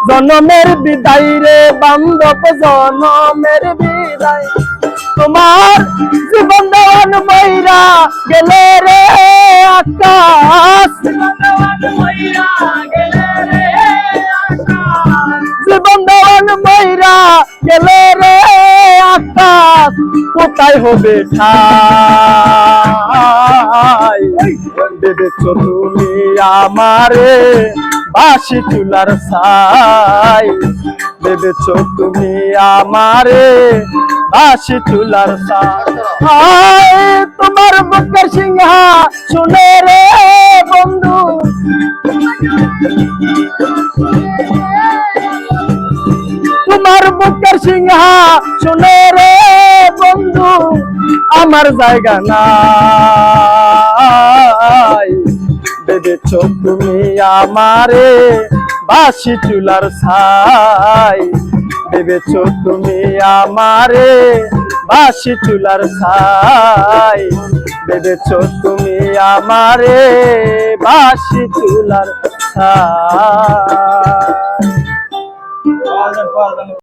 জনমের বিদায় রে বান্ধব জনমের বিদায় তোমার জীবন দেওয়ান ময়রা গেলে রে আকাশ জীবন দেওয়ান ময়রা গেলে রে আকাশ কোথায় হবে ঠাই ভেবেছ তুমি আমারে বাসি চুলার ছাই ভেবেছ তুমি আমারে বাসি চুলার ছাই তোমার বুকের সিংহা শুনে রে বন্ধু তোমার বুকের সিংহা শুনে রে বন্ধু আমার জায়গা নাই ভেবেছ তুমি আমারে বাসি চুলার ছাই ভেবেছ তুমি আমারে বাসি চুলার ছাই ভেবেছ তুমি আমারে বাসি চুলার ছাই